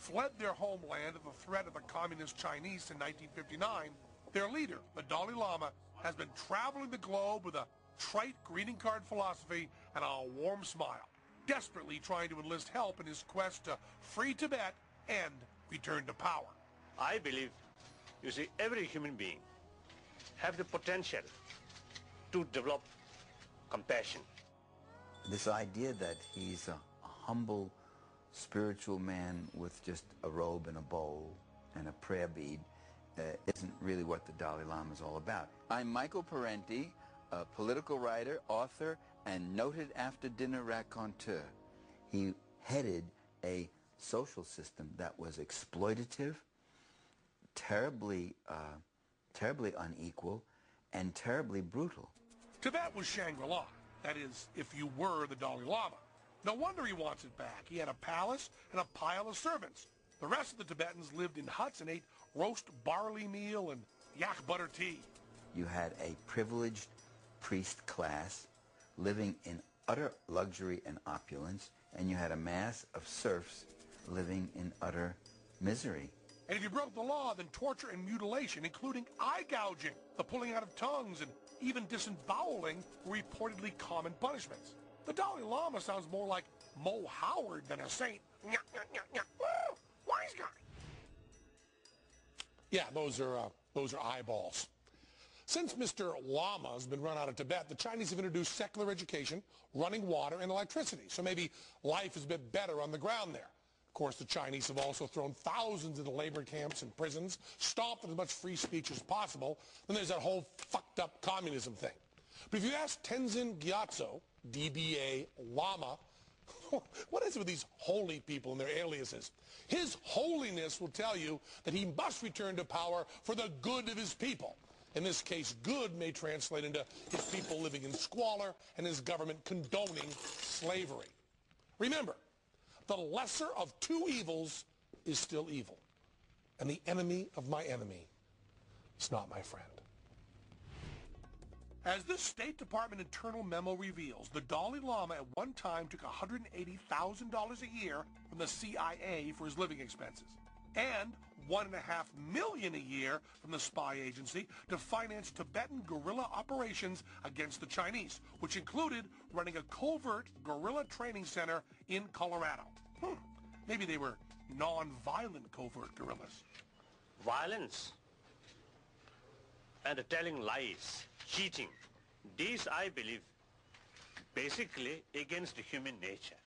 fled their homeland at the threat of the communist Chinese in 1959, their leader, the Dalai Lama, has been traveling the globe with a trite greeting card philosophy and a warm smile, desperately trying to enlist help in his quest to free Tibet and return to power. I believe, you see, every human being have the potential to develop compassion. This idea that he's a humble spiritual man with just a robe and a bowl and a prayer bead isn't really what the Dalai Lama is all about. I'm Michael Parenti, a political writer, author, and noted after-dinner raconteur. He headed a social system that was exploitative, terribly unequal, and terribly brutal. Tibet was Shangri-La. That is, if you were the Dalai Lama. No wonder he wants it back. He had a palace and a pile of servants. The rest of the Tibetans lived in huts and ate roast barley meal and yak butter tea. You had a privileged priest class living in utter luxury and opulence, and you had a mass of serfs living in utter misery. And if you broke the law, then torture and mutilation, including eye gouging, the pulling out of tongues, and even disemboweling were reportedly common punishments. The Dalai Lama sounds more like Mo Howard than a saint. Woo! Wise guy. Yeah, those are eyeballs. Since Mr. Lama has been run out of Tibet, the Chinese have introduced secular education, running water, and electricity. So maybe life is a bit better on the ground there. Of course, the Chinese have also thrown thousands into labor camps and prisons, stopped as much free speech as possible. Then there's that whole fucked up communism thing. But if you ask Tenzin Gyatso, DBA Lama, what is it with these holy people and their aliases? His holiness will tell you that he must return to power for the good of his people. In this case, good may translate into his people living in squalor and his government condoning slavery. Remember, the lesser of two evils is still evil. And the enemy of my enemy is not my friend. As this State Department internal memo reveals, the Dalai Lama at one time took $180,000 a year from the CIA for his living expenses, and $1.5 million a year from the spy agency to finance Tibetan guerrilla operations against the Chinese, which included running a covert guerrilla training center in Colorado. Maybe they were non-violent covert guerrillas. Violence and telling lies, cheating, these I believe basically against human nature.